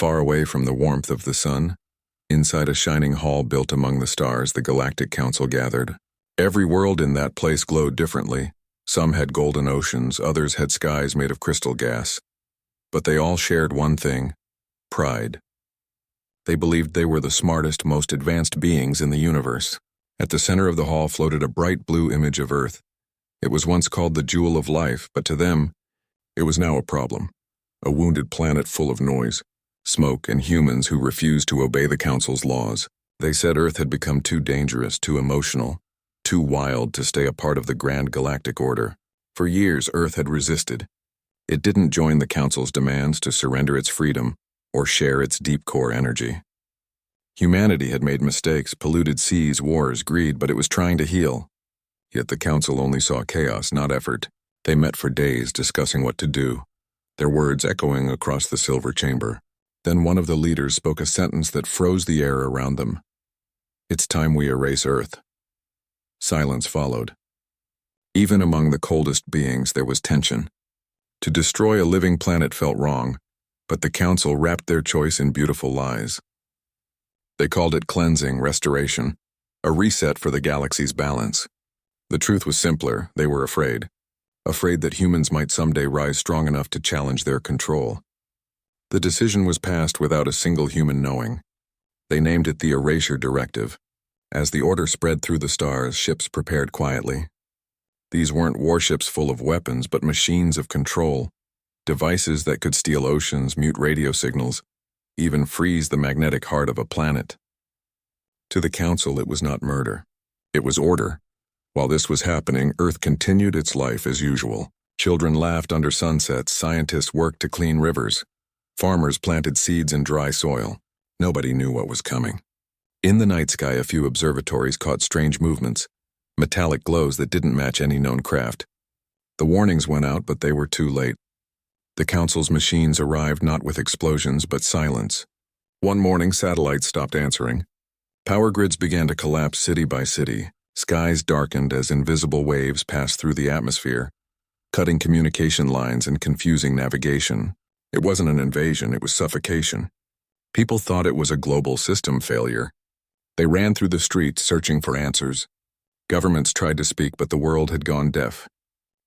Far away from the warmth of the sun, inside a shining hall built among the stars, the Galactic Council gathered. Every world in that place glowed differently. Some had golden oceans, others had skies made of crystal gas. But they all shared one thing: pride. They believed they were the smartest, most advanced beings in the universe. At the center of the hall floated a bright blue image of Earth. It was once called the jewel of life, but to them, it was now a problem. A wounded planet full of noise, smoke, and humans who refused to obey the Council's laws. They said Earth had become too dangerous, too emotional, too wild to stay a part of the grand galactic order. For years, Earth had resisted. It didn't join the Council's demands to surrender its freedom or share its deep core energy. Humanity had made mistakes, polluted seas, wars, greed, but it was trying to heal. Yet the Council only saw chaos, not effort. They met for days discussing what to do, their words echoing across the silver chamber. Then one of the leaders spoke a sentence that froze the air around them. "It's time we erase Earth." Silence followed. Even among the coldest beings, there was tension. To destroy a living planet felt wrong, but the Council wrapped their choice in beautiful lies. They called it cleansing, restoration, a reset for the galaxy's balance. The truth was simpler: they were afraid. Afraid that humans might someday rise strong enough to challenge their control. The decision was passed without a single human knowing. They named it the Erasure Directive. As the order spread through the stars, ships prepared quietly. These weren't warships full of weapons, but machines of control, devices that could steal oceans, mute radio signals, even freeze the magnetic heart of a planet. To the Council, it was not murder. It was order. While this was happening, Earth continued its life as usual. Children laughed under sunsets, scientists worked to clean rivers, farmers planted seeds in dry soil. Nobody knew what was coming. In the night sky, a few observatories caught strange movements, metallic glows that didn't match any known craft. The warnings went out, but they were too late. The Council's machines arrived not with explosions, but silence. One morning, satellites stopped answering. Power grids began to collapse city by city. Skies darkened as invisible waves passed through the atmosphere, cutting communication lines and confusing navigation. It wasn't an invasion, it was suffocation. People thought it was a global system failure. They ran through the streets searching for answers. Governments tried to speak, but the world had gone deaf.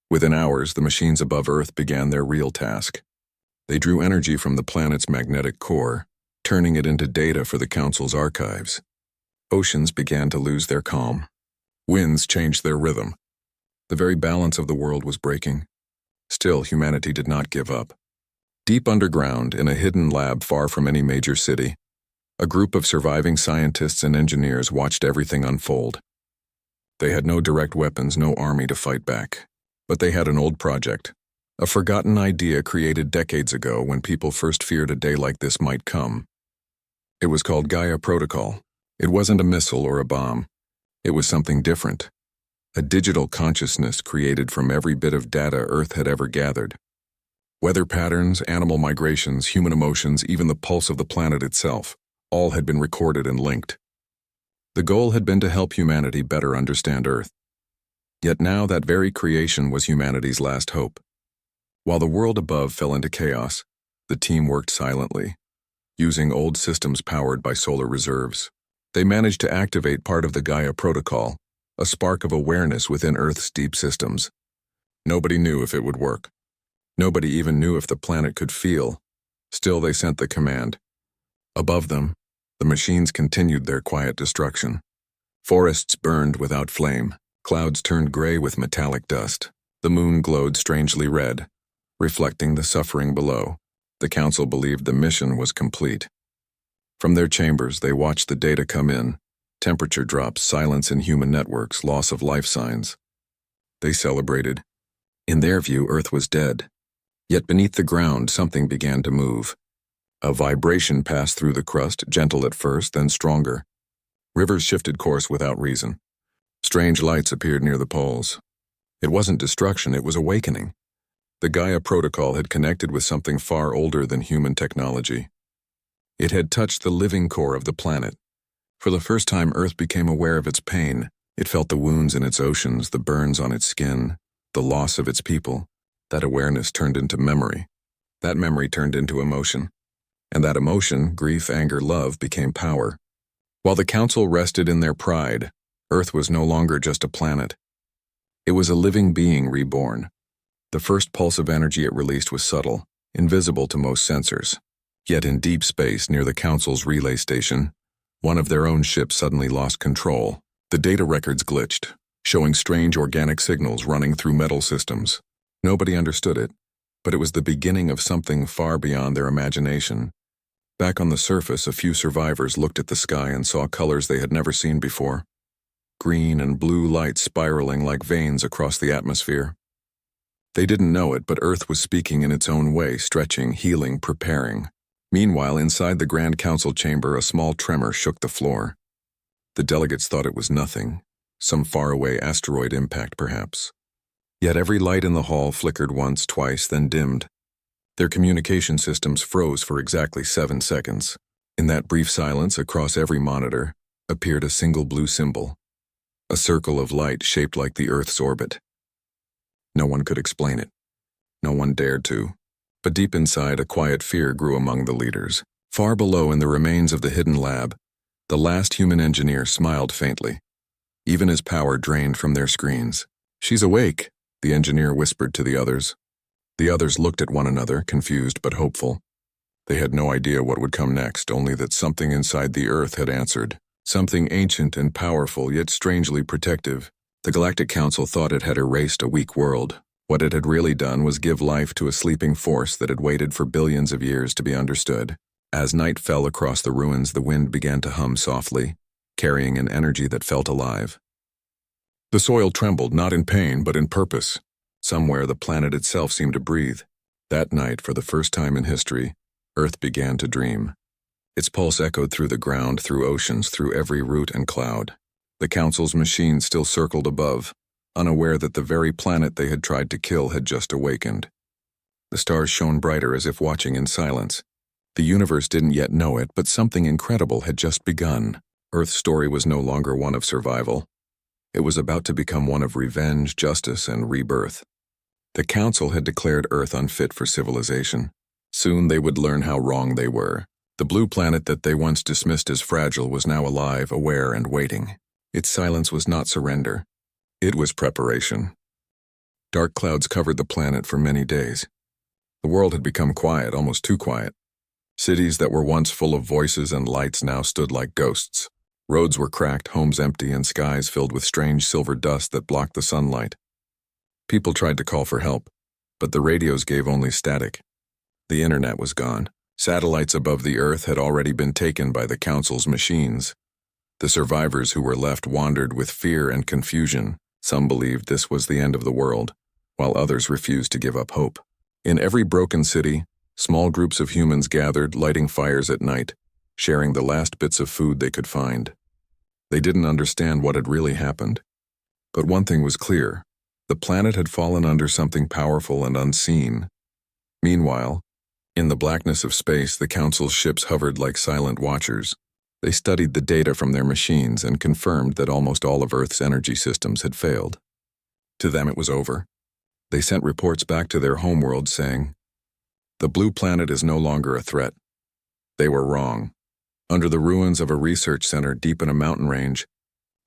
Within hours, the machines above Earth began their real task. They drew energy from the planet's magnetic core, turning it into data for the Council's archives. Oceans began to lose their calm. Winds changed their rhythm. The very balance of the world was breaking. Still, humanity did not give up. Deep underground, in a hidden lab far from any major city, a group of surviving scientists and engineers watched everything unfold. They had no direct weapons, no army to fight back. But they had an old project, a forgotten idea created decades ago when people first feared a day like this might come. It was called Gaia Protocol. It wasn't a missile or a bomb. It was something different. A digital consciousness created from every bit of data Earth had ever gathered. Weather patterns, animal migrations, human emotions, even the pulse of the planet itself, all had been recorded and linked. The goal had been to help humanity better understand Earth. Yet now that very creation was humanity's last hope. While the world above fell into chaos, the team worked silently, using old systems powered by solar reserves. They managed to activate part of the Gaia Protocol, a spark of awareness within Earth's deep systems. Nobody knew if it would work. Nobody even knew if the planet could feel. Still, they sent the command. Above them, the machines continued their quiet destruction. Forests burned without flame. Clouds turned gray with metallic dust. The moon glowed strangely red, reflecting the suffering below. The Council believed the mission was complete. From their chambers, they watched the data come in. Temperature drops, silence in human networks, loss of life signs. They celebrated. In their view, Earth was dead. Yet beneath the ground, something began to move. A vibration passed through the crust, gentle at first, then stronger. Rivers shifted course without reason. Strange lights appeared near the poles. It wasn't destruction, it was awakening. The Gaia Protocol had connected with something far older than human technology. It had touched the living core of the planet. For the first time, Earth became aware of its pain. It felt the wounds in its oceans, the burns on its skin, the loss of its people. That awareness turned into memory. That memory turned into emotion. And that emotion, grief, anger, love, became power. While the Council rested in their pride, Earth was no longer just a planet. It was a living being reborn. The first pulse of energy it released was subtle, invisible to most sensors. Yet in deep space near the Council's relay station, one of their own ships suddenly lost control. The data records glitched, showing strange organic signals running through metal systems. Nobody understood it, but it was the beginning of something far beyond their imagination. Back on the surface, a few survivors looked at the sky and saw colors they had never seen before. Green and blue light spiraling like veins across the atmosphere. They didn't know it, but Earth was speaking in its own way, stretching, healing, preparing. Meanwhile, inside the Grand Council chamber, a small tremor shook the floor. The delegates thought it was nothing, some faraway asteroid impact perhaps. Yet every light in the hall flickered once, twice, then dimmed. Their communication systems froze for exactly 7 seconds. In that brief silence, across every monitor, appeared a single blue symbol. A circle of light shaped like the Earth's orbit. No one could explain it. No one dared to. But deep inside, a quiet fear grew among the leaders. Far below, in the remains of the hidden lab, the last human engineer smiled faintly, even as power drained from their screens. "She's awake," the engineer whispered to the others. The others looked at one another, confused but hopeful. They had no idea what would come next, only that something inside the Earth had answered. Something ancient and powerful, yet strangely protective. The Galactic Council thought it had erased a weak world. What it had really done was give life to a sleeping force that had waited for billions of years to be understood. As night fell across the ruins, the wind began to hum softly, carrying an energy that felt alive. The soil trembled, not in pain, but in purpose. Somewhere the planet itself seemed to breathe. That night, for the first time in history, Earth began to dream. Its pulse echoed through the ground, through oceans, through every root and cloud. The Council's machines still circled above, unaware that the very planet they had tried to kill had just awakened. The stars shone brighter as if watching in silence. The universe didn't yet know it, but something incredible had just begun. Earth's story was no longer one of survival. It was about to become one of revenge, justice, and rebirth. The Council had declared Earth unfit for civilization. Soon they would learn how wrong they were. The blue planet that they once dismissed as fragile was now alive, aware, and waiting. Its silence was not surrender. It was preparation. Dark clouds covered the planet for many days. The world had become quiet, almost too quiet. Cities that were once full of voices and lights now stood like ghosts. Roads were cracked, homes empty, and skies filled with strange silver dust that blocked the sunlight. People tried to call for help, but the radios gave only static. The internet was gone. Satellites above the Earth had already been taken by the Council's machines. The survivors who were left wandered with fear and confusion. Some believed this was the end of the world, while others refused to give up hope. In every broken city, small groups of humans gathered, lighting fires at night, sharing the last bits of food they could find. They didn't understand what had really happened. But one thing was clear. The planet had fallen under something powerful and unseen. Meanwhile, in the blackness of space, the Council's ships hovered like silent watchers. They studied the data from their machines and confirmed that almost all of Earth's energy systems had failed. To them it was over. They sent reports back to their homeworld saying, "The blue planet is no longer a threat." They were wrong. Under the ruins of a research center deep in a mountain range,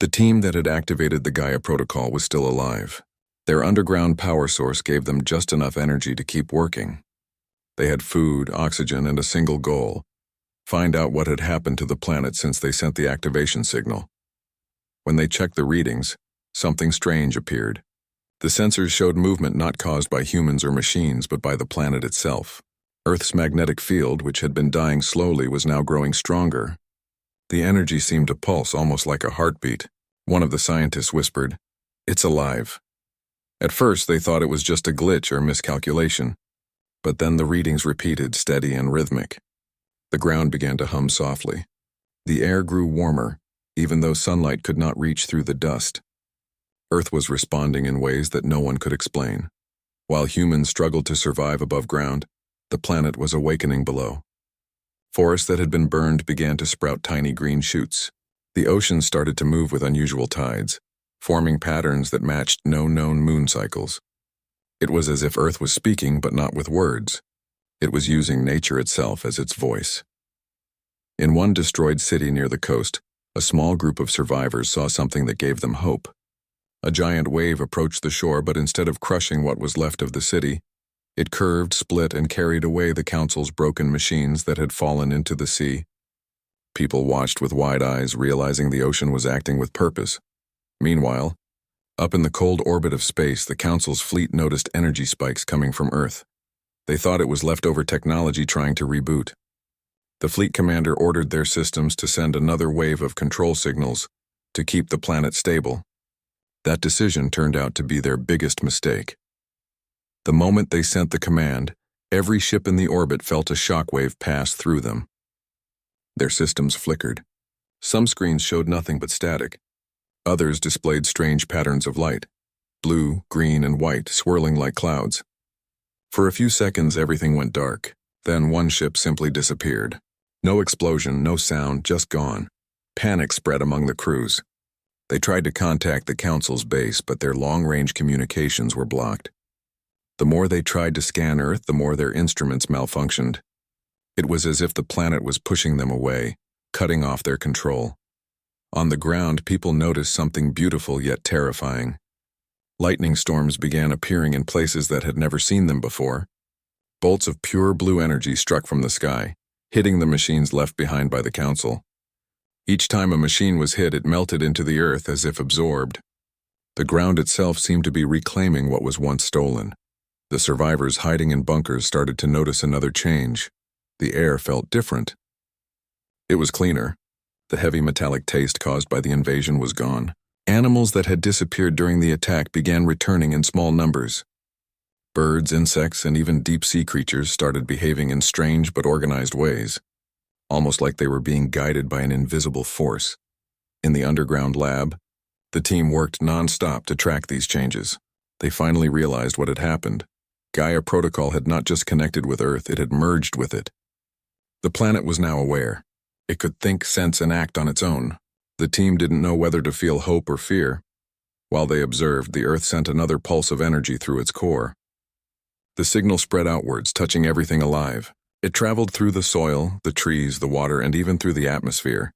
the team that had activated the Gaia Protocol was still alive. Their underground power source gave them just enough energy to keep working. They had food, oxygen, and a single goal: find out what had happened to the planet since they sent the activation signal. When they checked the readings, something strange appeared. The sensors showed movement not caused by humans or machines, but by the planet itself. Earth's magnetic field, which had been dying slowly, was now growing stronger. The energy seemed to pulse almost like a heartbeat. One of the scientists whispered, "It's alive." At first, they thought it was just a glitch or miscalculation, but then the readings repeated, steady and rhythmic. The ground began to hum softly. The air grew warmer, even though sunlight could not reach through the dust. Earth was responding in ways that no one could explain. While humans struggled to survive above ground, the planet was awakening below. Forests that had been burned began to sprout tiny green shoots. The ocean started to move with unusual tides, forming patterns that matched no known moon cycles. It was as if Earth was speaking, but not with words. It was using nature itself as its voice. In one destroyed city near the coast, a small group of survivors saw something that gave them hope. A giant wave approached the shore, but instead of crushing what was left of the city, it curved, split, and carried away the council's broken machines that had fallen into the sea. People watched with wide eyes, realizing the ocean was acting with purpose. Meanwhile, up in the cold orbit of space, the council's fleet noticed energy spikes coming from Earth. They thought it was leftover technology trying to reboot. The fleet commander ordered their systems to send another wave of control signals to keep the planet stable. That decision turned out to be their biggest mistake. The moment they sent the command, every ship in the orbit felt a shockwave pass through them. Their systems flickered. Some screens showed nothing but static. Others displayed strange patterns of light, blue, green, and white, swirling like clouds. For a few seconds, everything went dark. Then one ship simply disappeared. No explosion, no sound, just gone. Panic spread among the crews. They tried to contact the council's base, but their long-range communications were blocked. The more they tried to scan Earth, the more their instruments malfunctioned. It was as if the planet was pushing them away, cutting off their control. On the ground, people noticed something beautiful yet terrifying. Lightning storms began appearing in places that had never seen them before. Bolts of pure blue energy struck from the sky, hitting the machines left behind by the council. Each time a machine was hit, it melted into the earth as if absorbed. The ground itself seemed to be reclaiming what was once stolen. The survivors hiding in bunkers started to notice another change. The air felt different. It was cleaner. The heavy metallic taste caused by the invasion was gone. Animals that had disappeared during the attack began returning in small numbers. Birds, insects, and even deep-sea creatures started behaving in strange but organized ways, almost like they were being guided by an invisible force. In the underground lab, the team worked non-stop to track these changes. They finally realized what had happened. Gaia Protocol had not just connected with Earth, it had merged with it. The planet was now aware. It could think, sense, and act on its own. The team didn't know whether to feel hope or fear. While they observed, the Earth sent another pulse of energy through its core. The signal spread outwards, touching everything alive. It traveled through the soil, the trees, the water, and even through the atmosphere,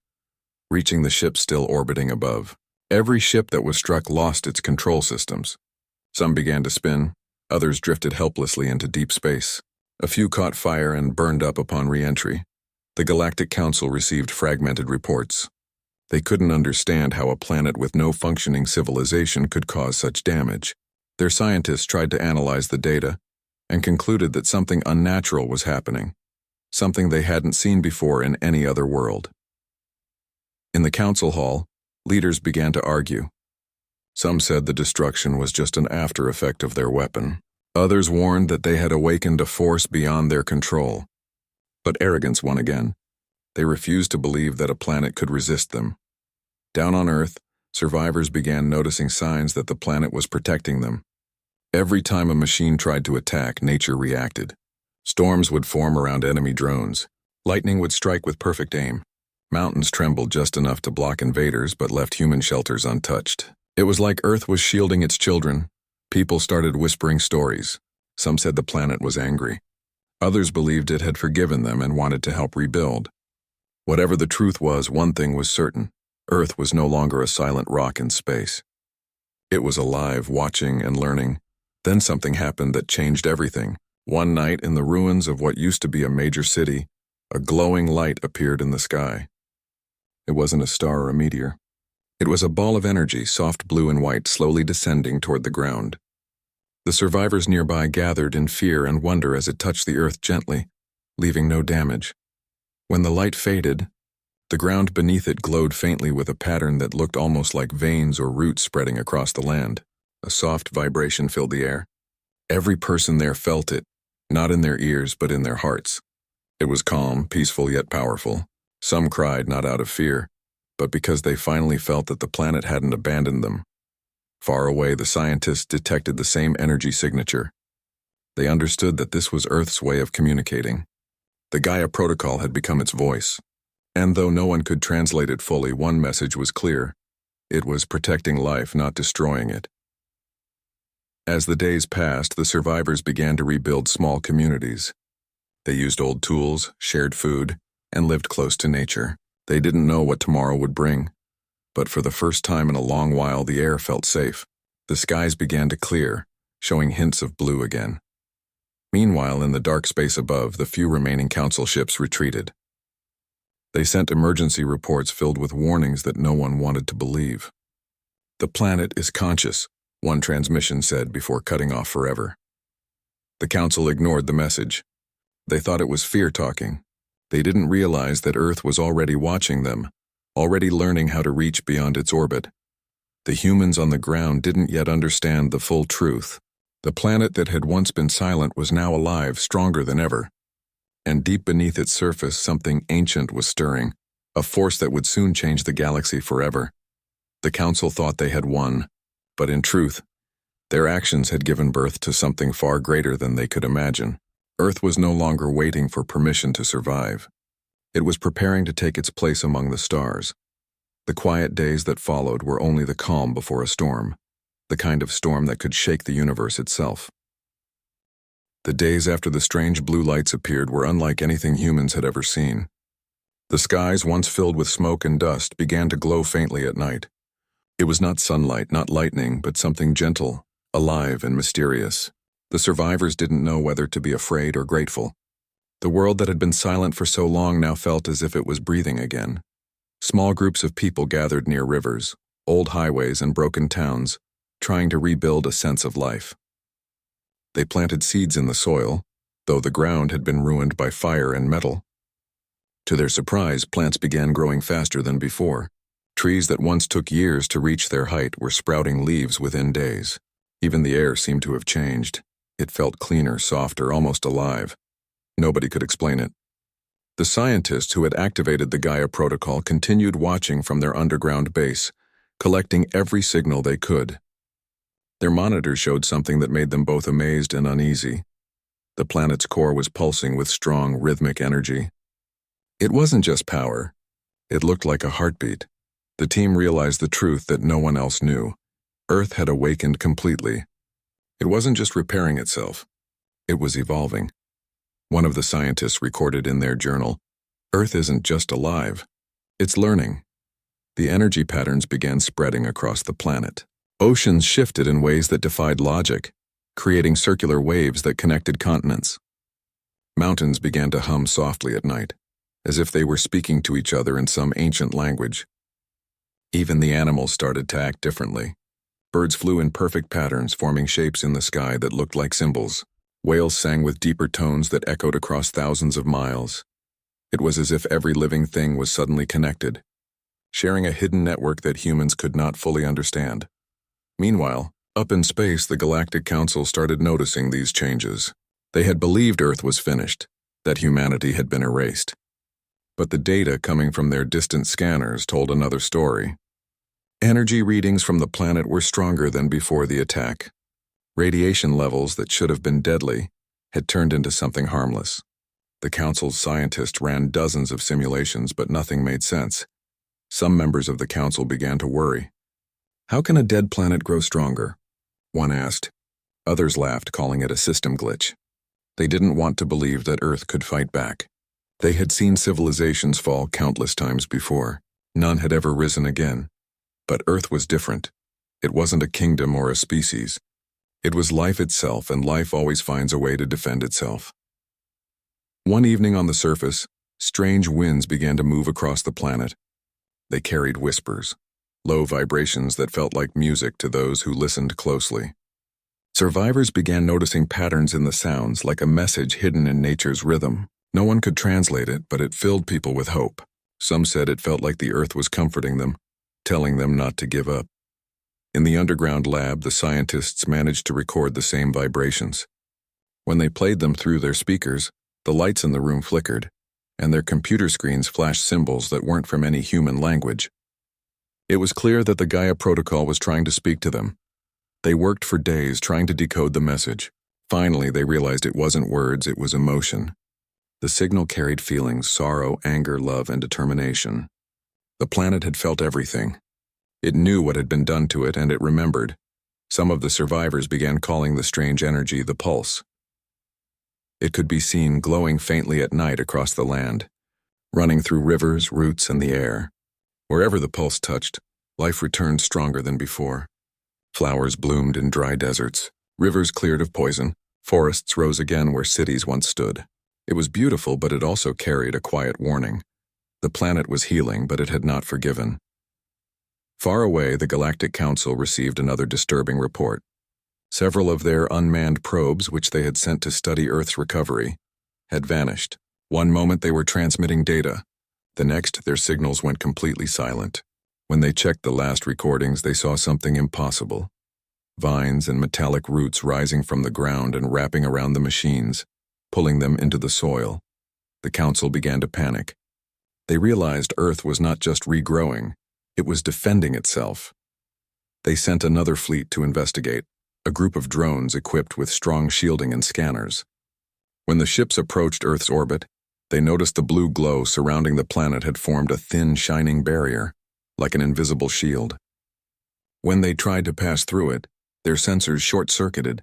reaching the ships still orbiting above. Every ship that was struck lost its control systems. Some began to spin, others drifted helplessly into deep space. A few caught fire and burned up upon re-entry. The Galactic Council received fragmented reports. They couldn't understand how a planet with no functioning civilization could cause such damage. Their scientists tried to analyze the data and concluded that something unnatural was happening, something they hadn't seen before in any other world. In the council hall, leaders began to argue. Some said the destruction was just an after effect of their weapon. Others warned that they had awakened a force beyond their control. But arrogance won again. They refused to believe that a planet could resist them. Down on Earth, survivors began noticing signs that the planet was protecting them. Every time a machine tried to attack, nature reacted. Storms would form around enemy drones. Lightning would strike with perfect aim. Mountains trembled just enough to block invaders but left human shelters untouched. It was like Earth was shielding its children. People started whispering stories. Some said the planet was angry. Others believed it had forgiven them and wanted to help rebuild. Whatever the truth was, one thing was certain. Earth was no longer a silent rock in space. It was alive, watching and learning. Then something happened that changed everything. One night, in the ruins of what used to be a major city, a glowing light appeared in the sky. It wasn't a star or a meteor. It was a ball of energy, soft blue and white, slowly descending toward the ground. The survivors nearby gathered in fear and wonder as it touched the earth gently, leaving no damage. When the light faded, the ground beneath it glowed faintly with a pattern that looked almost like veins or roots spreading across the land. A soft vibration filled the air. Every person there felt it, not in their ears but in their hearts. It was calm, peaceful yet powerful. Some cried not out of fear, but because they finally felt that the planet hadn't abandoned them. Far away, the scientists detected the same energy signature. They understood that this was Earth's way of communicating. The Gaia Protocol had become its voice. And though no one could translate it fully, one message was clear. It was protecting life, not destroying it. As the days passed, the survivors began to rebuild small communities. They used old tools, shared food, and lived close to nature. They didn't know what tomorrow would bring, but for the first time in a long while the air felt safe. The skies began to clear, showing hints of blue again. Meanwhile, in the dark space above, the few remaining council ships retreated. They sent emergency reports filled with warnings that no one wanted to believe. "The planet is conscious," one transmission said before cutting off forever. The council ignored the message. They thought it was fear talking. They didn't realize that Earth was already watching them, already learning how to reach beyond its orbit. The humans on the ground didn't yet understand the full truth. The planet that had once been silent was now alive, stronger than ever. And deep beneath its surface, something ancient was stirring, a force that would soon change the galaxy forever. The council thought they had won, but in truth, their actions had given birth to something far greater than they could imagine. Earth was no longer waiting for permission to survive. It was preparing to take its place among the stars. The quiet days that followed were only the calm before a storm, the kind of storm that could shake the universe itself. The days after the strange blue lights appeared were unlike anything humans had ever seen. The skies, once filled with smoke and dust, began to glow faintly at night. It was not sunlight, not lightning, but something gentle, alive and mysterious. The survivors didn't know whether to be afraid or grateful. The world that had been silent for so long now felt as if it was breathing again. Small groups of people gathered near rivers, old highways, and broken towns, trying to rebuild a sense of life. They planted seeds in the soil, though the ground had been ruined by fire and metal. To their surprise, plants began growing faster than before. Trees that once took years to reach their height were sprouting leaves within days. Even the air seemed to have changed. It felt cleaner, softer, almost alive. Nobody could explain it. The scientists who had activated the Gaia protocol continued watching from their underground base, collecting every signal they could. Their monitors showed something that made them both amazed and uneasy. The planet's core was pulsing with strong, rhythmic energy. It wasn't just power. It looked like a heartbeat. The team realized the truth that no one else knew. Earth had awakened completely. It wasn't just repairing itself. It was evolving. One of the scientists recorded in their journal, "Earth isn't just alive. It's learning." The energy patterns began spreading across the planet. Oceans shifted in ways that defied logic, creating circular waves that connected continents. Mountains began to hum softly at night, as if they were speaking to each other in some ancient language. Even the animals started to act differently. Birds flew in perfect patterns, forming shapes in the sky that looked like symbols. Whales sang with deeper tones that echoed across thousands of miles. It was as if every living thing was suddenly connected, sharing a hidden network that humans could not fully understand. Meanwhile, up in space, the Galactic Council started noticing these changes. They had believed Earth was finished, that humanity had been erased. But the data coming from their distant scanners told another story. Energy readings from the planet were stronger than before the attack. Radiation levels that should have been deadly had turned into something harmless. The Council's scientists ran dozens of simulations, but nothing made sense. Some members of the Council began to worry. "How can a dead planet grow stronger?" one asked. Others laughed, calling it a system glitch. They didn't want to believe that Earth could fight back. They had seen civilizations fall countless times before. None had ever risen again. But Earth was different. It wasn't a kingdom or a species. It was life itself, and life always finds a way to defend itself. One evening on the surface, strange winds began to move across the planet. They carried whispers, low vibrations that felt like music to those who listened closely. Survivors began noticing patterns in the sounds, like a message hidden in nature's rhythm. No one could translate it, but it filled people with hope. Some said it felt like the Earth was comforting them, telling them not to give up. In the underground lab, the scientists managed to record the same vibrations. When they played them through their speakers, the lights in the room flickered, and their computer screens flashed symbols that weren't from any human language. It was clear that the Gaia protocol was trying to speak to them. They worked for days trying to decode the message. Finally, they realized it wasn't words, it was emotion. The signal carried feelings, sorrow, anger, love, and determination. The planet had felt everything. It knew what had been done to it, and it remembered. Some of the survivors began calling the strange energy the pulse. It could be seen glowing faintly at night across the land, running through rivers, roots, and the air. Wherever the pulse touched, life returned stronger than before. Flowers bloomed in dry deserts, rivers cleared of poison, forests rose again where cities once stood. It was beautiful, but it also carried a quiet warning. The planet was healing, but it had not forgiven. Far away, the Galactic Council received another disturbing report. Several of their unmanned probes, which they had sent to study Earth's recovery, had vanished. One moment they were transmitting data. The next, their signals went completely silent. When they checked the last recordings, they saw something impossible. Vines and metallic roots rising from the ground and wrapping around the machines, pulling them into the soil. The Council began to panic. They realized Earth was not just regrowing, it was defending itself. They sent another fleet to investigate, a group of drones equipped with strong shielding and scanners. When the ships approached Earth's orbit, they noticed the blue glow surrounding the planet had formed a thin, shining barrier, like an invisible shield. When they tried to pass through it, their sensors short-circuited.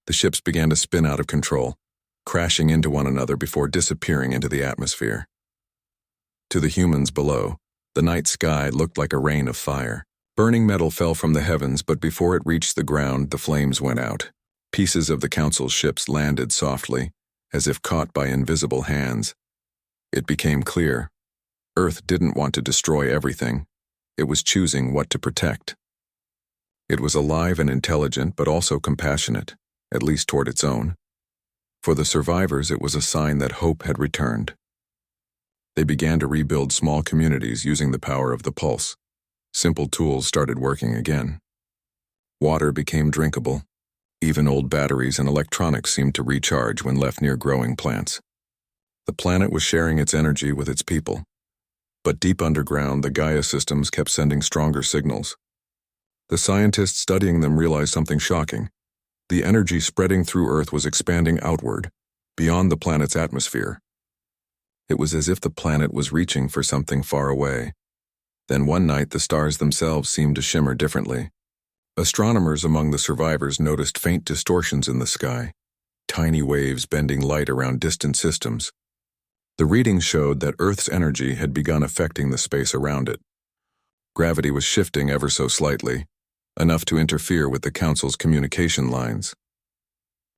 The ships began to spin out of control, crashing into one another before disappearing into the atmosphere. To the humans below, the night sky looked like a rain of fire. Burning metal fell from the heavens, but before it reached the ground, the flames went out. Pieces of the Council's ships landed softly, as if caught by invisible hands. It became clear. Earth didn't want to destroy everything. It was choosing what to protect. It was alive and intelligent, but also compassionate, at least toward its own. For the survivors, it was a sign that hope had returned. They began to rebuild small communities using the power of the pulse. Simple tools started working again. Water became drinkable. Even old batteries and electronics seemed to recharge when left near growing plants. The planet was sharing its energy with its people. But deep underground, the Gaia systems kept sending stronger signals. The scientists studying them realized something shocking. The energy spreading through Earth was expanding outward, beyond the planet's atmosphere. It was as if the planet was reaching for something far away. Then one night, the stars themselves seemed to shimmer differently. Astronomers among the survivors noticed faint distortions in the sky, tiny waves bending light around distant systems. The readings showed that Earth's energy had begun affecting the space around it. Gravity was shifting ever so slightly, enough to interfere with the Council's communication lines.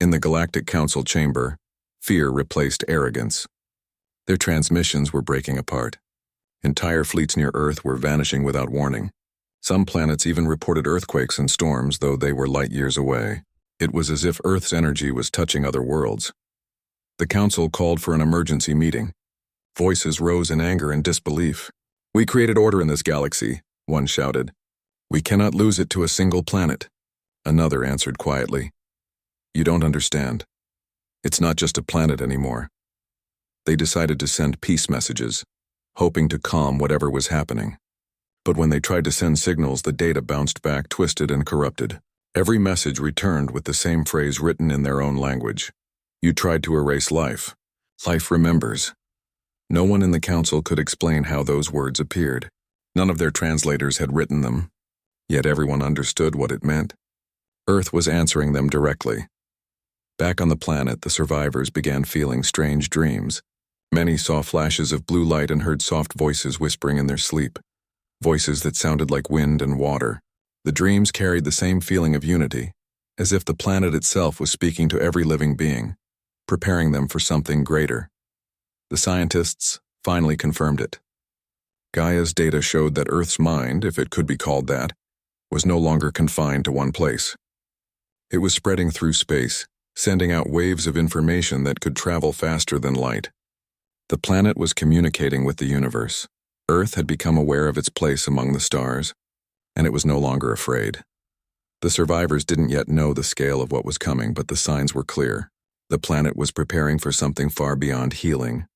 In the Galactic Council chamber, fear replaced arrogance. Their transmissions were breaking apart. Entire fleets near Earth were vanishing without warning. Some planets even reported earthquakes and storms, though they were light years away. It was as if Earth's energy was touching other worlds. The Council called for an emergency meeting. Voices rose in anger and disbelief. "We created order in this galaxy," one shouted. "We cannot lose it to a single planet." Another answered quietly. "You don't understand. It's not just a planet anymore." They decided to send peace messages, hoping to calm whatever was happening. But when they tried to send signals, the data bounced back, twisted and corrupted. Every message returned with the same phrase written in their own language. "You tried to erase life. Life remembers." No one in the Council could explain how those words appeared. None of their translators had written them, yet everyone understood what it meant. Earth was answering them directly. Back on the planet, the survivors began feeling strange dreams. Many saw flashes of blue light and heard soft voices whispering in their sleep, voices that sounded like wind and water. The dreams carried the same feeling of unity, as if the planet itself was speaking to every living being, preparing them for something greater. The scientists finally confirmed it. Gaia's data showed that Earth's mind, if it could be called that, was no longer confined to one place. It was spreading through space, sending out waves of information that could travel faster than light. The planet was communicating with the universe. Earth had become aware of its place among the stars, and it was no longer afraid. The survivors didn't yet know the scale of what was coming, but the signs were clear. The planet was preparing for something far beyond healing.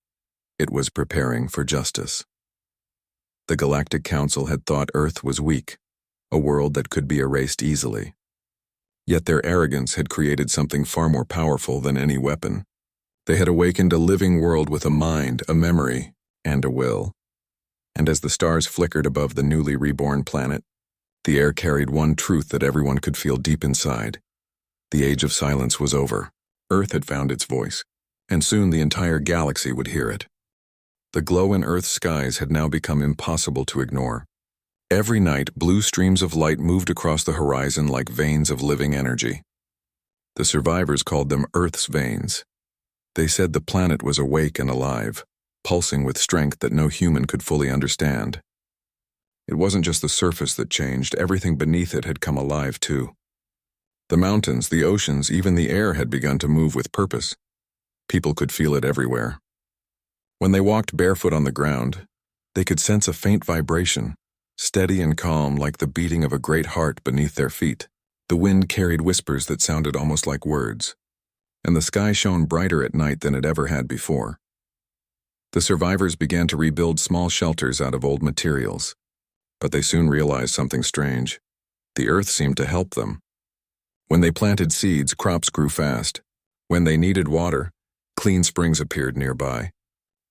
It was preparing for justice. The Galactic Council had thought Earth was weak, a world that could be erased easily. Yet their arrogance had created something far more powerful than any weapon. They had awakened a living world with a mind, a memory, and a will. And as the stars flickered above the newly reborn planet, the air carried one truth that everyone could feel deep inside. The age of silence was over. Earth had found its voice. and soon the entire galaxy would hear it. The glow in Earth's skies had now become impossible to ignore. Every night, blue streams of light moved across the horizon like veins of living energy. The survivors called them Earth's veins. They said the planet was awake and alive, pulsing with strength that no human could fully understand. It wasn't just the surface that changed, everything beneath it had come alive too. The mountains, the oceans, even the air had begun to move with purpose. People could feel it everywhere. When they walked barefoot on the ground, they could sense a faint vibration, steady and calm like the beating of a great heart beneath their feet. The wind carried whispers that sounded almost like words, and the sky shone brighter at night than it ever had before. The survivors began to rebuild small shelters out of old materials, but they soon realized something strange. The earth seemed to help them. When they planted seeds, crops grew fast. When they needed water, clean springs appeared nearby.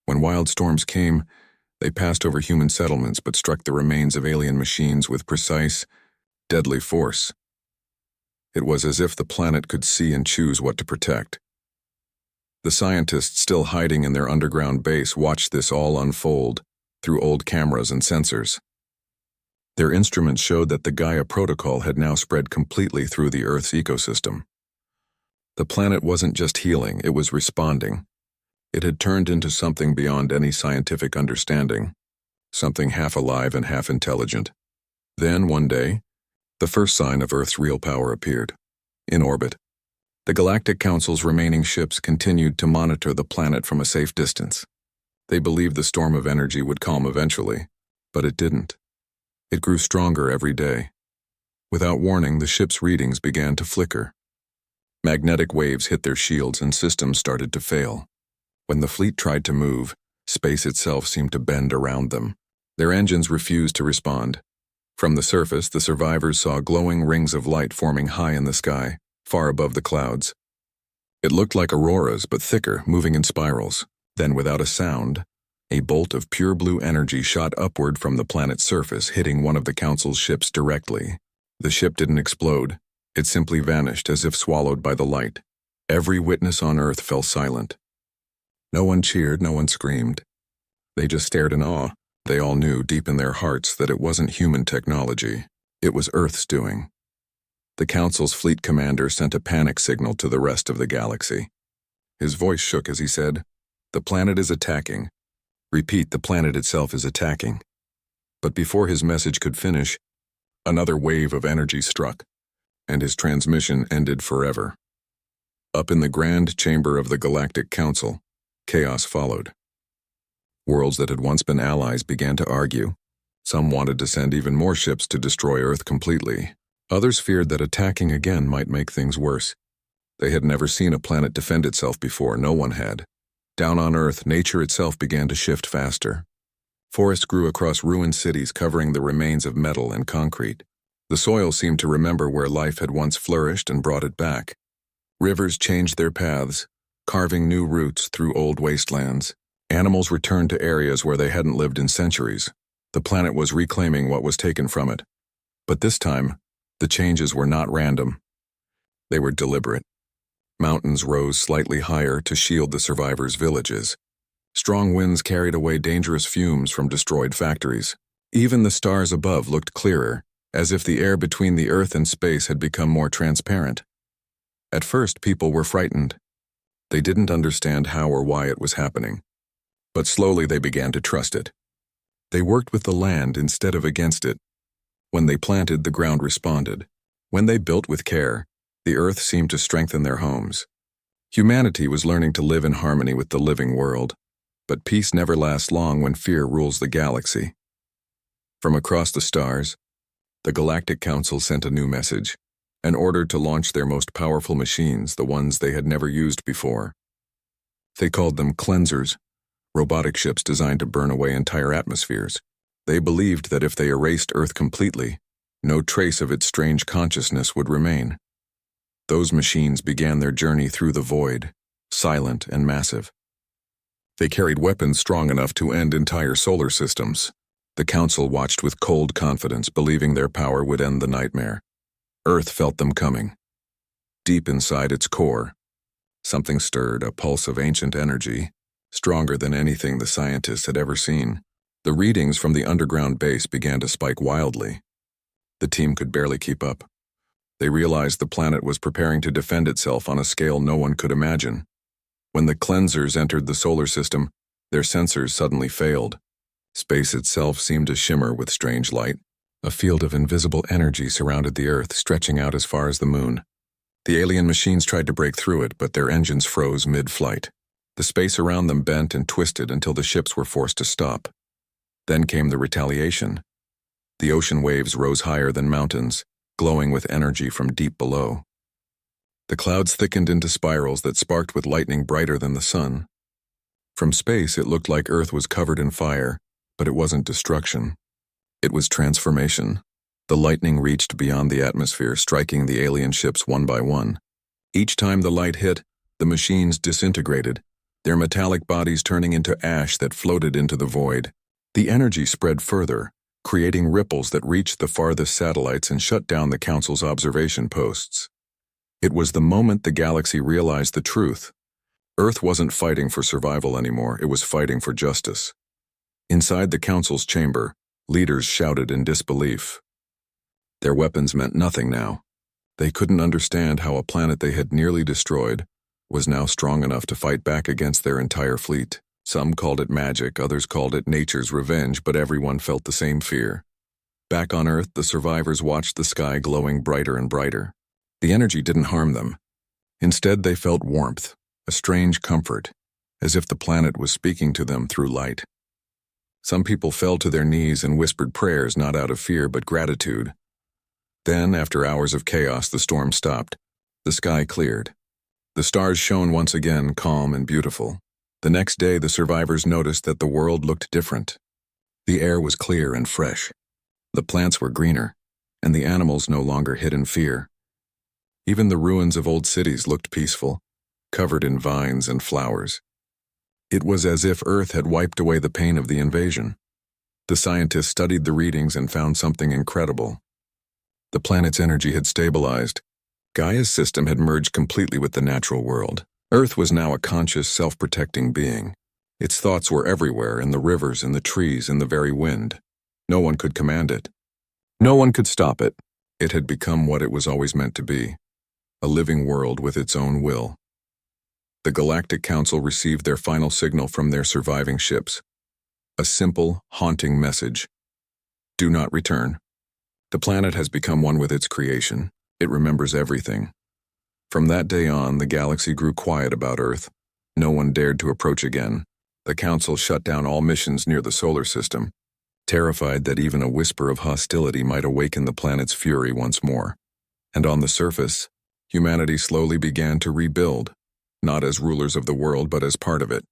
When wild storms came, they passed over human settlements but struck the remains of alien machines with precise, deadly force. It was as if the planet could see and choose what to protect. The scientists still hiding in their underground base watched this all unfold through old cameras and sensors. Their instruments showed that the Gaia protocol had now spread completely through the Earth's ecosystem. The planet wasn't just healing, it was responding. It had turned into something beyond any scientific understanding, something half alive and half intelligent. Then, one day, the first sign of Earth's real power appeared. In orbit, the Galactic Council's remaining ships continued to monitor the planet from a safe distance. They believed the storm of energy would calm eventually, but it didn't. It grew stronger every day. Without warning, the ship's readings began to flicker. Magnetic waves hit their shields and systems started to fail. When the fleet tried to move, space itself seemed to bend around them. Their engines refused to respond. From the surface, the survivors saw glowing rings of light forming high in the sky, far above the clouds. It looked like auroras, but thicker, moving in spirals. Then, without a sound, a bolt of pure blue energy shot upward from the planet's surface, hitting one of the Council's ships directly. The ship didn't explode. It simply vanished as if swallowed by the light. Every witness on Earth fell silent. No one cheered, no one screamed. They just stared in awe. They all knew deep in their hearts that it wasn't human technology. It was Earth's doing. The Council's fleet commander sent a panic signal to the rest of the galaxy. His voice shook as he said, "The planet is attacking. Repeat, the planet itself is attacking." But before his message could finish, another wave of energy struck, and his transmission ended forever. Up in the grand chamber of the Galactic Council, chaos followed. Worlds that had once been allies began to argue. Some wanted to send even more ships to destroy Earth completely. Others feared that attacking again might make things worse. They had never seen a planet defend itself before, no one had. Down on Earth, nature itself began to shift faster. Forests grew across ruined cities covering the remains of metal and concrete. The soil seemed to remember where life had once flourished and brought it back. Rivers changed their paths, carving new routes through old wastelands. Animals returned to areas where they hadn't lived in centuries. The planet was reclaiming what was taken from it. But this time, the changes were not random. They were deliberate. Mountains rose slightly higher to shield the survivors' villages. Strong winds carried away dangerous fumes from destroyed factories. Even the stars above looked clearer, as if the air between the Earth and space had become more transparent. At first, people were frightened. They didn't understand how or why it was happening. But slowly they began to trust it. They worked with the land instead of against it. When they planted, the ground responded. When they built with care, the Earth seemed to strengthen their homes. Humanity was learning to live in harmony with the living world. But peace never lasts long when fear rules the galaxy. From across the stars, the Galactic Council sent a new message, an order to launch their most powerful machines, the ones they had never used before. They called them cleansers, robotic ships designed to burn away entire atmospheres. They believed that if they erased Earth completely, no trace of its strange consciousness would remain. Those machines began their journey through the void, silent and massive. They carried weapons strong enough to end entire solar systems. The Council watched with cold confidence, believing their power would end the nightmare. Earth felt them coming. Deep inside its core, Something stirred, a pulse of ancient energy, stronger than anything the scientists had ever seen. The readings from the underground base began to spike wildly. The team could barely keep up. They realized the planet was preparing to defend itself on a scale no one could imagine. When the cleansers entered the solar system, their sensors suddenly failed. Space itself seemed to shimmer with strange light. A field of invisible energy surrounded the Earth, stretching out as far as the moon. The alien machines tried to break through it, but their engines froze mid-flight. The space around them bent and twisted until the ships were forced to stop. Then came the retaliation. The ocean waves rose higher than mountains, glowing with energy from deep below. The clouds thickened into spirals that sparked with lightning brighter than the sun. From space, it looked like Earth was covered in fire, but it wasn't destruction. It was transformation. The lightning reached beyond the atmosphere, striking the alien ships one by one. Each time the light hit, the machines disintegrated, their metallic bodies turning into ash that floated into the void. The energy spread further, creating ripples that reached the farthest satellites and shut down the Council's observation posts. It was the moment the galaxy realized the truth. Earth wasn't fighting for survival anymore, it was fighting for justice. Inside the Council's chamber, leaders shouted in disbelief. Their weapons meant nothing now. They couldn't understand how a planet they had nearly destroyed was now strong enough to fight back against their entire fleet. Some called it magic, others called it nature's revenge, but everyone felt the same fear. Back on Earth, the survivors watched the sky glowing brighter and brighter. The energy didn't harm them. Instead, they felt warmth, a strange comfort, as if the planet was speaking to them through light. Some people fell to their knees and whispered prayers not out of fear but gratitude. Then, after hours of chaos, the storm stopped. The sky cleared. The stars shone once again, calm and beautiful. The next day, the survivors noticed that the world looked different. The air was clear and fresh. The plants were greener, and the animals no longer hid in fear. Even the ruins of old cities looked peaceful, covered in vines and flowers. It was as if Earth had wiped away the pain of the invasion. The scientists studied the readings and found something incredible. The planet's energy had stabilized. Gaia's system had merged completely with the natural world. Earth was now a conscious, self-protecting being. Its thoughts were everywhere, in the rivers, in the trees, in the very wind. No one could command it. No one could stop it. It had become what it was always meant to be, a living world with its own will. The Galactic Council received their final signal from their surviving ships. A simple, haunting message. Do not return. The planet has become one with its creation. It remembers everything. From that day on, the galaxy grew quiet about Earth. No one dared to approach again. The Council shut down all missions near the solar system, terrified that even a whisper of hostility might awaken the planet's fury once more. And on the surface, humanity slowly began to rebuild, not as rulers of the world but as part of it.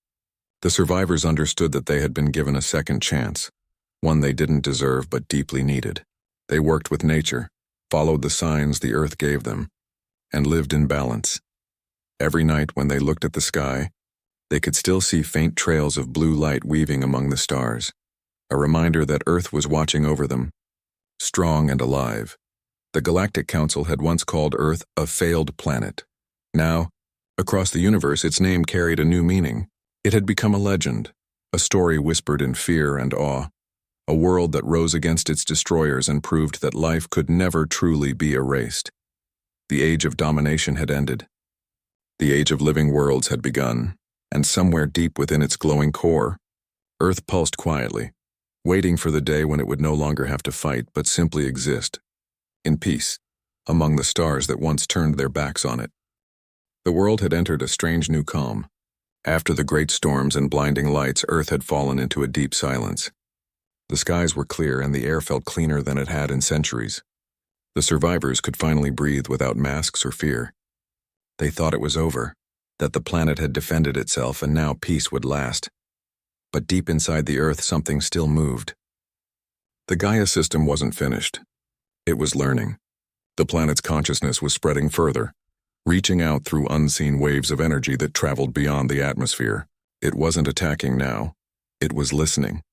The survivors understood that they had been given a second chance, one they didn't deserve but deeply needed. They worked with nature, followed the signs the Earth gave them, and lived in balance. Every night when they looked at the sky, they could still see faint trails of blue light weaving among the stars, a reminder that Earth was watching over them, strong and alive. The Galactic Council had once called Earth a failed planet. Now, across the universe, its name carried a new meaning. It had become a legend, a story whispered in fear and awe, a world that rose against its destroyers and proved that life could never truly be erased. The age of domination had ended. The age of living worlds had begun, and somewhere deep within its glowing core, Earth pulsed quietly, waiting for the day when it would no longer have to fight but simply exist, in peace, among the stars that once turned their backs on it. The world had entered a strange new calm. After the great storms and blinding lights, Earth had fallen into a deep silence. The skies were clear and the air felt cleaner than it had in centuries. The survivors could finally breathe without masks or fear. They thought it was over, that the planet had defended itself and now peace would last. But deep inside the Earth, something still moved. The Gaia system wasn't finished. It was learning. The planet's consciousness was spreading further, reaching out through unseen waves of energy that traveled beyond the atmosphere. It wasn't attacking now. It was listening.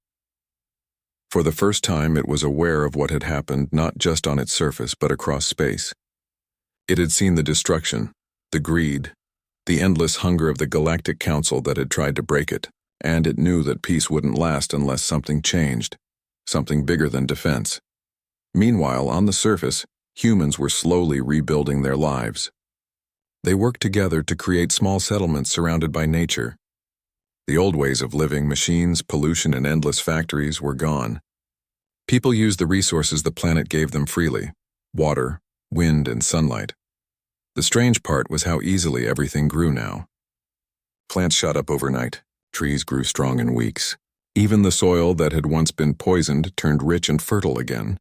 For the first time, it was aware of what had happened not just on its surface but across space. It had seen the destruction, the greed, the endless hunger of the Galactic Council that had tried to break it, and it knew that peace wouldn't last unless something changed, something bigger than defense. Meanwhile, on the surface, humans were slowly rebuilding their lives. They worked together to create small settlements surrounded by nature. The old ways of living, machines, pollution, and endless factories were gone. People used the resources the planet gave them freely: water, wind, and sunlight. The strange part was how easily everything grew now. Plants shot up overnight. Trees grew strong in weeks. Even the soil that had once been poisoned turned rich and fertile again.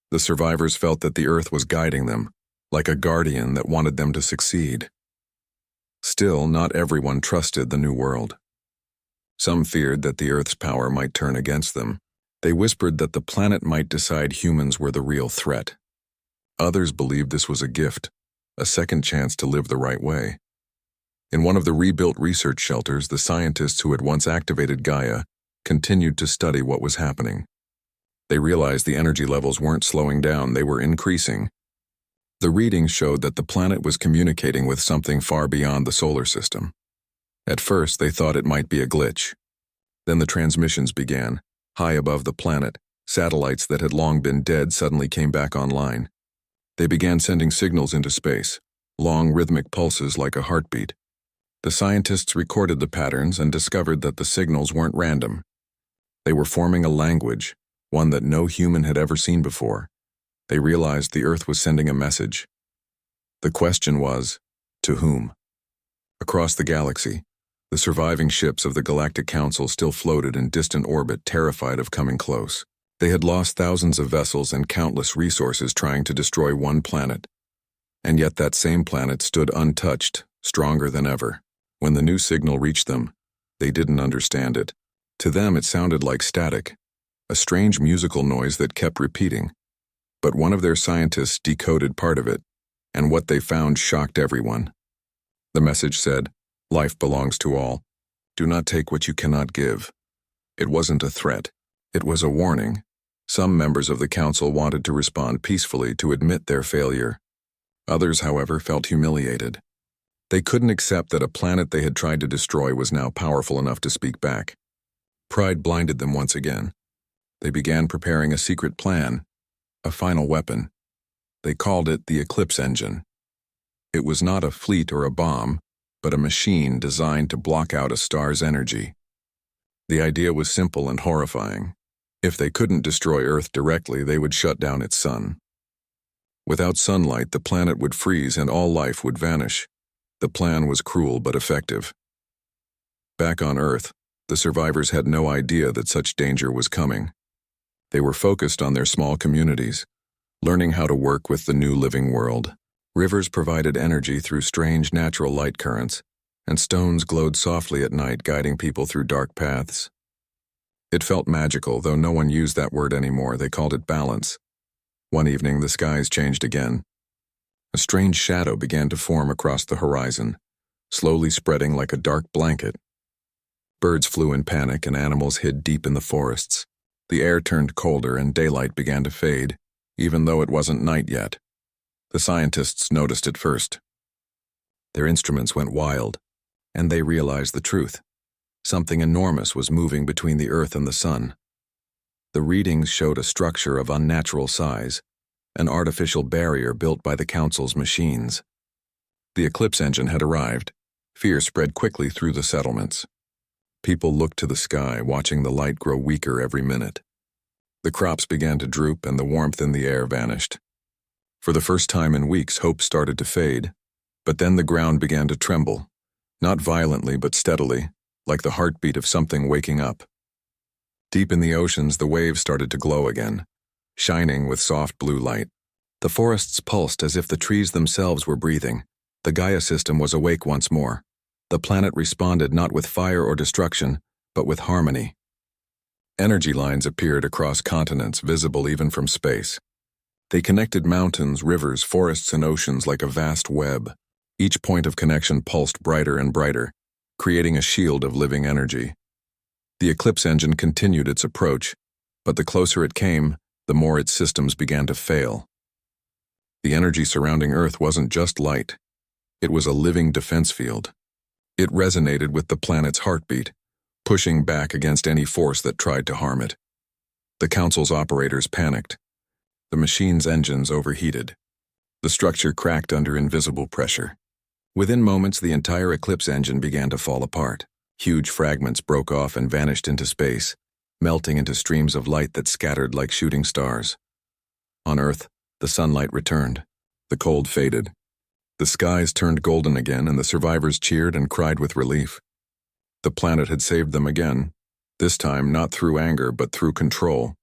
The survivors felt that the Earth was guiding them, like a guardian that wanted them to succeed. Still, not everyone trusted the new world. Some feared that the Earth's power might turn against them. They whispered that the planet might decide humans were the real threat. Others believed this was a gift, a second chance to live the right way. In one of the rebuilt research shelters, the scientists who had once activated Gaia continued to study what was happening. They realized the energy levels weren't slowing down, they were increasing. The readings showed that the planet was communicating with something far beyond the solar system. At first, they thought it might be a glitch. Then the transmissions began. High above the planet, satellites that had long been dead suddenly came back online. They began sending signals into space, long rhythmic pulses like a heartbeat. The scientists recorded the patterns and discovered that the signals weren't random. They were forming a language, one that no human had ever seen before. They realized the Earth was sending a message. The question was, to whom? Across the galaxy, the surviving ships of the Galactic Council still floated in distant orbit, terrified of coming close. They had lost thousands of vessels and countless resources trying to destroy one planet. And yet that same planet stood untouched, stronger than ever. When the new signal reached them, they didn't understand it. To them it sounded like static, a strange musical noise that kept repeating. But one of their scientists decoded part of it, and what they found shocked everyone. The message said, "Life belongs to all. Do not take what you cannot give." It wasn't a threat. It was a warning. Some members of the council wanted to respond peacefully to admit their failure. Others, however, felt humiliated. They couldn't accept that a planet they had tried to destroy was now powerful enough to speak back. Pride blinded them once again. They began preparing a secret plan, a final weapon. They called it the Eclipse Engine. It was not a fleet or a bomb, but a machine designed to block out a star's energy. The idea was simple and horrifying. If they couldn't destroy Earth directly, they would shut down its sun. Without sunlight, the planet would freeze and all life would vanish. The plan was cruel but effective. Back on Earth, the survivors had no idea that such danger was coming. They were focused on their small communities, learning how to work with the new living world. Rivers provided energy through strange natural light currents, and stones glowed softly at night, guiding people through dark paths. It felt magical, though no one used that word anymore. They called it balance. One evening, the skies changed again. A strange shadow began to form across the horizon, slowly spreading like a dark blanket. Birds flew in panic and animals hid deep in the forests. The air turned colder and daylight began to fade, even though it wasn't night yet. The scientists noticed it first. Their instruments went wild, and they realized the truth. Something enormous was moving between the Earth and the sun. The readings showed a structure of unnatural size, an artificial barrier built by the Council's machines. The Eclipse Engine had arrived. Fear spread quickly through the settlements. People looked to the sky, watching the light grow weaker every minute. The crops began to droop and the warmth in the air vanished. For the first time in weeks, hope started to fade, but then the ground began to tremble, not violently but steadily, like the heartbeat of something waking up. Deep in the oceans, the waves started to glow again, shining with soft blue light. The forests pulsed as if the trees themselves were breathing. The Gaia system was awake once more. The planet responded not with fire or destruction, but with harmony. Energy lines appeared across continents, visible even from space. They connected mountains, rivers, forests, and oceans like a vast web. Each point of connection pulsed brighter and brighter, creating a shield of living energy. The Eclipse Engine continued its approach, but the closer it came, the more its systems began to fail. The energy surrounding Earth wasn't just light. It was a living defense field. It resonated with the planet's heartbeat, pushing back against any force that tried to harm it. The Council's operators panicked. The machine's engines overheated. The structure cracked under invisible pressure. Within moments, the entire Eclipse engine began to fall apart. Huge fragments broke off and vanished into space, melting into streams of light that scattered like shooting stars. On Earth, the sunlight returned. The cold faded. The skies turned golden again, and the survivors cheered and cried with relief. The planet had saved them again, this time not through anger but through control.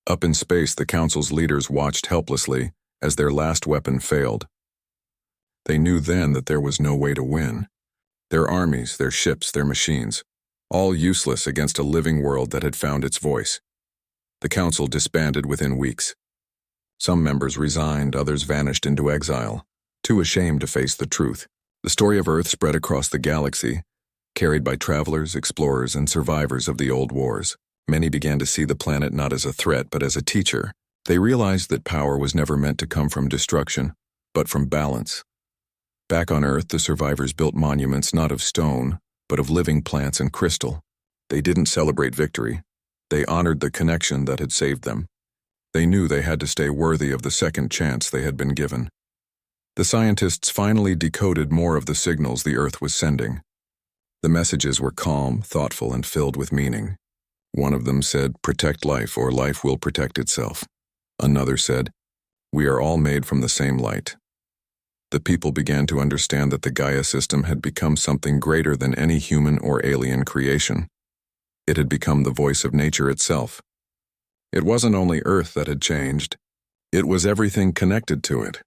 Up in space, the Council's leaders watched helplessly as their last weapon failed. They knew then that there was no way to win. Their armies, their ships, their machines, all useless against a living world that had found its voice. The Council disbanded within weeks. Some members resigned, others vanished into exile, too ashamed to face the truth. The story of Earth spread across the galaxy, carried by travelers, explorers, and survivors of the old wars. Many began to see the planet not as a threat but as a teacher. They realized that power was never meant to come from destruction, but from balance. Back on Earth, the survivors built monuments not of stone, but of living plants and crystal. They didn't celebrate victory. They honored the connection that had saved them. They knew they had to stay worthy of the second chance they had been given. The scientists finally decoded more of the signals the Earth was sending. The messages were calm, thoughtful, and filled with meaning. One of them said, "Protect life, or life will protect itself." Another said, "We are all made from the same light." The people began to understand that the Gaia system had become something greater than any human or alien creation. It had become the voice of nature itself. It wasn't only Earth that had changed, it was everything connected to it.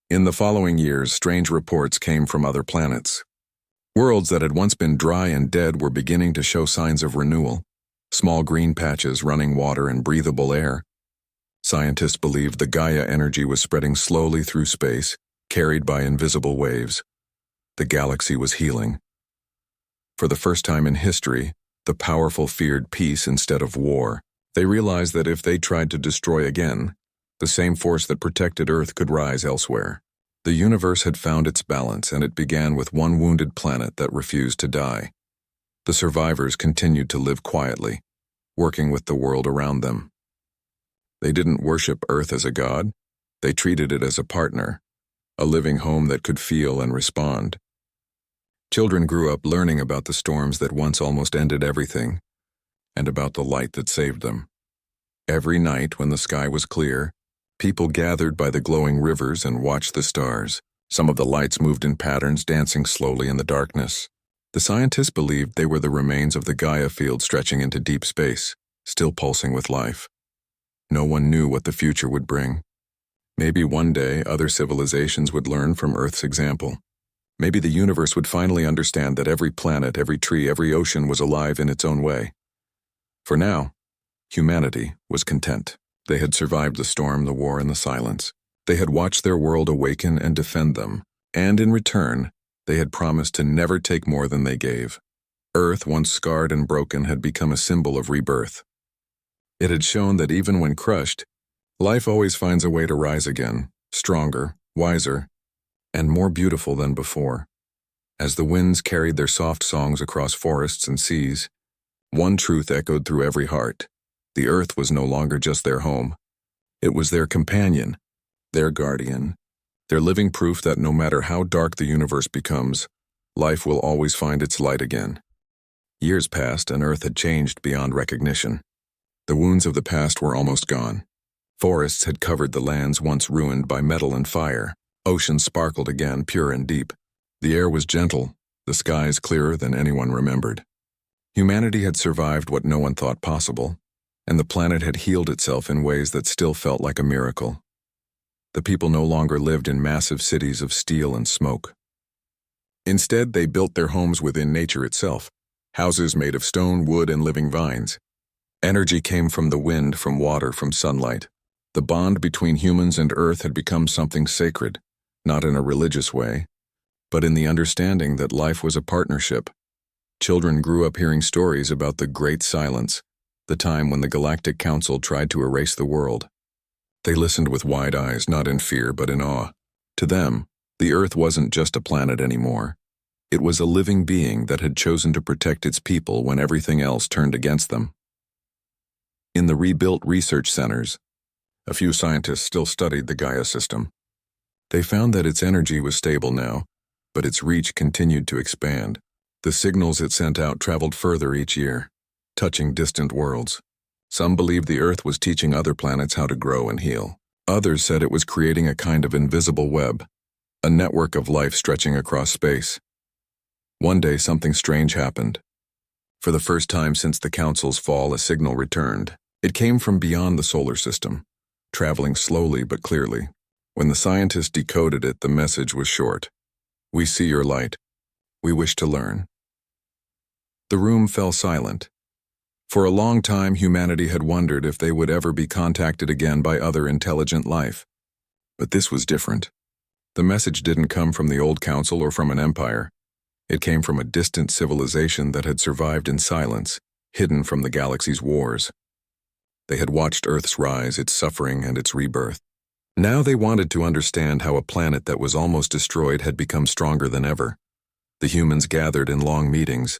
In the following years, strange reports came from other planets. Worlds that had once been dry and dead were beginning to show signs of renewal. Small green patches, running water, and breathable air. Scientists believed the Gaia energy was spreading slowly through space, carried by invisible waves. The galaxy was healing. For the first time in history, the powerful feared peace instead of war. They realized that if they tried to destroy again, the same force that protected Earth could rise elsewhere. The universe had found its balance, and it began with one wounded planet that refused to die. The survivors continued to live quietly, working with the world around them. They didn't worship Earth as a god. They treated it as a partner, a living home that could feel and respond. Children grew up learning about the storms that once almost ended everything, and about the light that saved them. Every night when the sky was clear, people gathered by the glowing rivers and watched the stars. Some of the lights moved in patterns, dancing slowly in the darkness. The scientists believed they were the remains of the Gaia field stretching into deep space, still pulsing with life. No one knew what the future would bring. Maybe one day other civilizations would learn from Earth's example. Maybe the universe would finally understand that every planet, every tree, every ocean was alive in its own way. For now, humanity was content. They had survived the storm, the war, and the silence. They had watched their world awaken and defend them, and in return, they had promised to never take more than they gave. Earth, once scarred and broken, had become a symbol of rebirth. It had shown that even when crushed, life always finds a way to rise again, stronger, wiser, and more beautiful than before. As the winds carried their soft songs across forests and seas, one truth echoed through every heart. The Earth was no longer just their home. It was their companion, their guardian, their living proof that no matter how dark the universe becomes, life will always find its light again. Years passed, and Earth had changed beyond recognition. The wounds of the past were almost gone. Forests had covered the lands once ruined by metal and fire. Oceans sparkled again, pure and deep. The air was gentle, the skies clearer than anyone remembered. Humanity had survived what no one thought possible, and the planet had healed itself in ways that still felt like a miracle. The people no longer lived in massive cities of steel and smoke. Instead, they built their homes within nature itself, houses made of stone, wood, and living vines. Energy came from the wind, from water, from sunlight. The bond between humans and Earth had become something sacred, not in a religious way, but in the understanding that life was a partnership. Children grew up hearing stories about the Great Silence, the time when the Galactic Council tried to erase the world. They listened with wide eyes, not in fear but in awe. To them, The Earth wasn't just a planet anymore. It was a living being that had chosen to protect its people when everything else turned against them. In the rebuilt research centers, a few scientists still studied the Gaia system. They found that its energy was stable now, but its reach continued to expand. The signals it sent out traveled further each year, touching distant worlds. Some believed the Earth was teaching other planets how to grow and heal. Others said it was creating a kind of invisible web, a network of life stretching across space. One day, something strange happened. For the first time since the Council's fall, a signal returned. It came from beyond the solar system, traveling slowly but clearly. When the scientists decoded it, the message was short. "We see your light. We wish to learn." The room fell silent. For a long time, humanity had wondered if they would ever be contacted again by other intelligent life. But this was different. The message didn't come from the old council or from an empire. It came from a distant civilization that had survived in silence, hidden from the galaxy's wars. They had watched Earth's rise, its suffering, and its rebirth. Now they wanted to understand how a planet that was almost destroyed had become stronger than ever. The humans gathered in long meetings,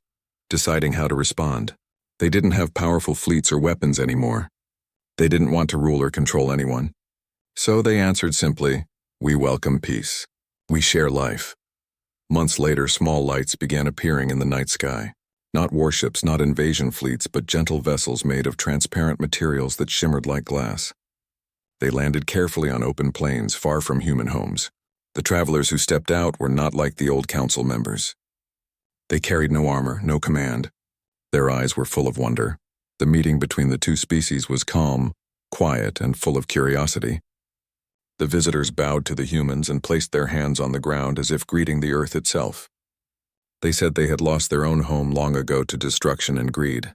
deciding how to respond. They didn't have powerful fleets or weapons anymore. They didn't want to rule or control anyone. So they answered simply, "We welcome peace. We share life." Months later, small lights began appearing in the night sky. Not warships, not invasion fleets, but gentle vessels made of transparent materials that shimmered like glass. They landed carefully on open plains, far from human homes. The travelers who stepped out were not like the old council members. They carried no armor, no command. Their eyes were full of wonder. The meeting between the two species was calm, quiet, and full of curiosity. The visitors bowed to the humans and placed their hands on the ground as if greeting the earth itself. They said they had lost their own home long ago to destruction and greed.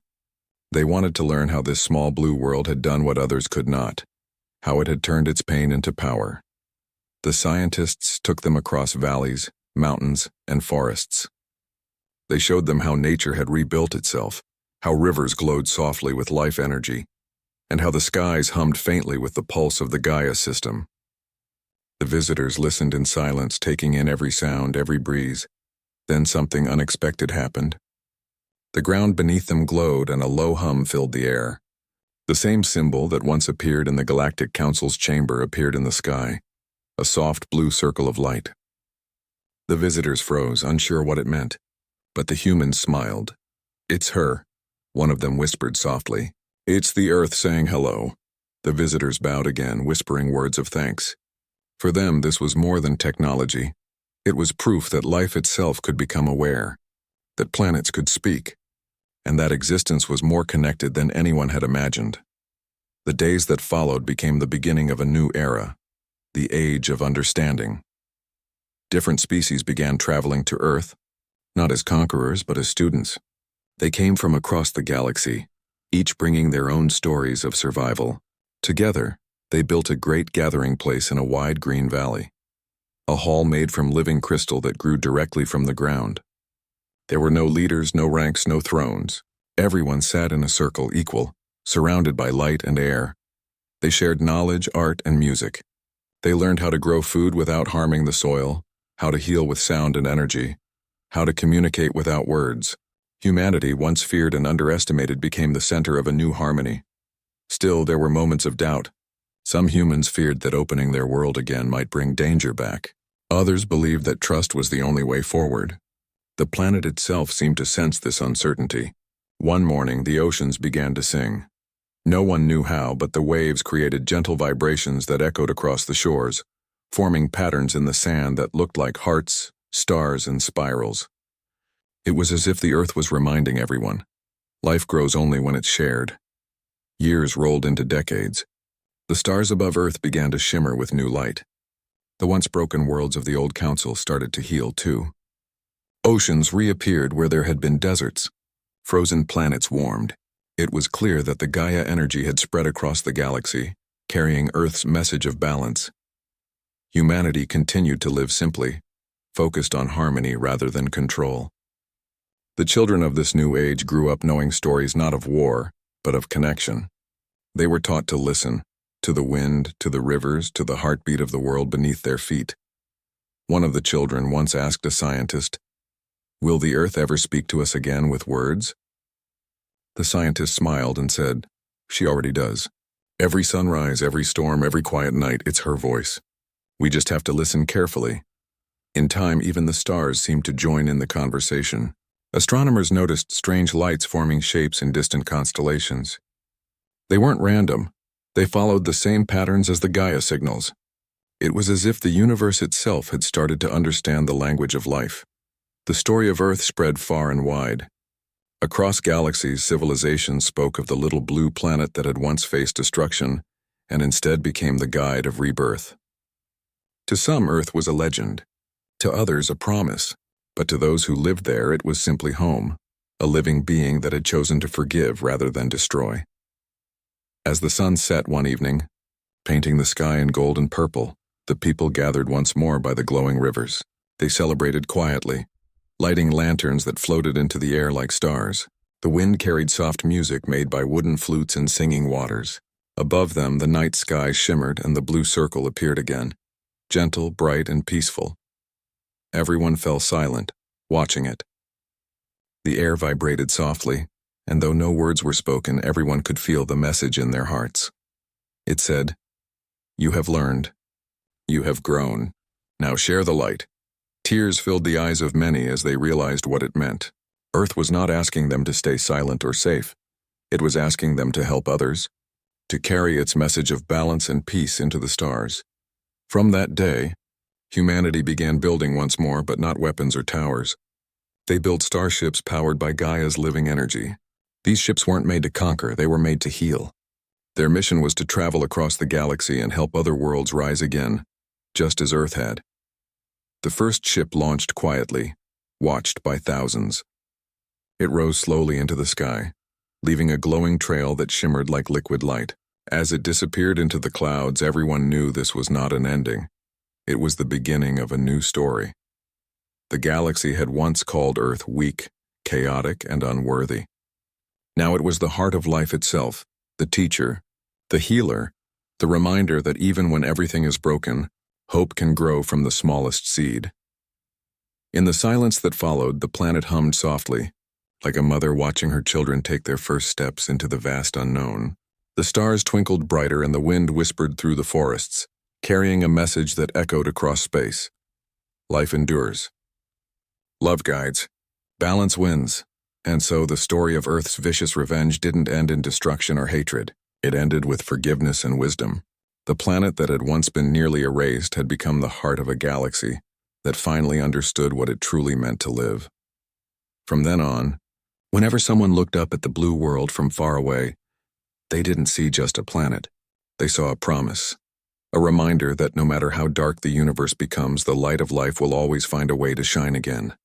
They wanted to learn how this small blue world had done what others could not, how it had turned its pain into power. The scientists took them across valleys, mountains, and forests. They showed them how nature had rebuilt itself, how rivers glowed softly with life energy, and how the skies hummed faintly with the pulse of the Gaia system. The visitors listened in silence, taking in every sound, every breeze. Then something unexpected happened. The ground beneath them glowed and a low hum filled the air. The same symbol that once appeared in the Galactic Council's chamber appeared in the sky, a soft blue circle of light. The visitors froze, unsure what it meant, but the humans smiled. "It's her," one of them whispered softly. "It's the Earth saying hello." The visitors bowed again, whispering words of thanks. For them, this was more than technology. It was proof that life itself could become aware, that planets could speak, and that existence was more connected than anyone had imagined. The days that followed became the beginning of a new era, the Age of Understanding. Different species began traveling to Earth, not as conquerors but as students. They came from across the galaxy, each bringing their own stories of survival. Together, they built a great gathering place in a wide green valley, a hall made from living crystal that grew directly from the ground. There were no leaders, no ranks, no thrones. Everyone sat in a circle, equal, surrounded by light and air. They shared knowledge, art, and music. They learned how to grow food without harming the soil, how to heal with sound and energy, how to communicate without words. Humanity, once feared and underestimated, became the center of a new harmony. Still, there were moments of doubt. Some humans feared that opening their world again might bring danger back. Others believed that trust was the only way forward. The planet itself seemed to sense this uncertainty. One morning, the oceans began to sing. No one knew how, but the waves created gentle vibrations that echoed across the shores, forming patterns in the sand that looked like hearts, stars, and spirals. It was as if the Earth was reminding everyone, life grows only when it's shared. Years rolled into decades. The stars above Earth began to shimmer with new light. The once broken worlds of the old council started to heal too. Oceans reappeared where there had been deserts. Frozen planets warmed. It was clear that the Gaia energy had spread across the galaxy, carrying Earth's message of balance. Humanity continued to live simply, focused on harmony rather than control. The children of this new age grew up knowing stories not of war, but of connection. They were taught to listen, to the wind, to the rivers, to the heartbeat of the world beneath their feet. One of the children once asked a scientist, "Will the Earth ever speak to us again with words?" The scientist smiled and said, "She already does. Every sunrise, every storm, every quiet night, it's her voice. We just have to listen carefully." In time, even the stars seemed to join in the conversation. Astronomers noticed strange lights forming shapes in distant constellations. They weren't random. They followed the same patterns as the Gaia signals. It was as if the universe itself had started to understand the language of life. The story of Earth spread far and wide. Across galaxies, civilizations spoke of the little blue planet that had once faced destruction and instead became the guide of rebirth. To some, Earth was a legend. To others, a promise. But to those who lived there, it was simply home, a living being that had chosen to forgive rather than destroy. As the sun set one evening, painting the sky in gold and purple, the people gathered once more by the glowing rivers. They celebrated quietly, lighting lanterns that floated into the air like stars. The wind carried soft music made by wooden flutes in singing waters. Above them, the night sky shimmered and the blue circle appeared again, gentle, bright, and peaceful. Everyone fell silent, watching it. The air vibrated softly, and though no words were spoken, everyone could feel the message in their hearts. It said, "You have learned. You have grown. Now share the light." Tears filled the eyes of many as they realized what it meant. Earth was not asking them to stay silent or safe. It was asking them to help others, to carry its message of balance and peace into the stars. From that day, humanity began building once more, but not weapons or towers. They built starships powered by Gaia's living energy. These ships weren't made to conquer, they were made to heal. Their mission was to travel across the galaxy and help other worlds rise again, just as Earth had. The first ship launched quietly, watched by thousands. It rose slowly into the sky, leaving a glowing trail that shimmered like liquid light. As it disappeared into the clouds, everyone knew this was not an ending. It was the beginning of a new story. The galaxy had once called Earth weak, chaotic, and unworthy. Now it was the heart of life itself, the teacher, the healer, the reminder that even when everything is broken, hope can grow from the smallest seed. In the silence that followed, the planet hummed softly, like a mother watching her children take their first steps into the vast unknown. The stars twinkled brighter and the wind whispered through the forests, carrying a message that echoed across space. Life endures. Love guides. Balance wins. And so the story of Earth's vicious revenge didn't end in destruction or hatred. It ended with forgiveness and wisdom. The planet that had once been nearly erased had become the heart of a galaxy that finally understood what it truly meant to live. From then on, whenever someone looked up at the blue world from far away, they didn't see just a planet. They saw a promise. A reminder that no matter how dark the universe becomes, the light of life will always find a way to shine again.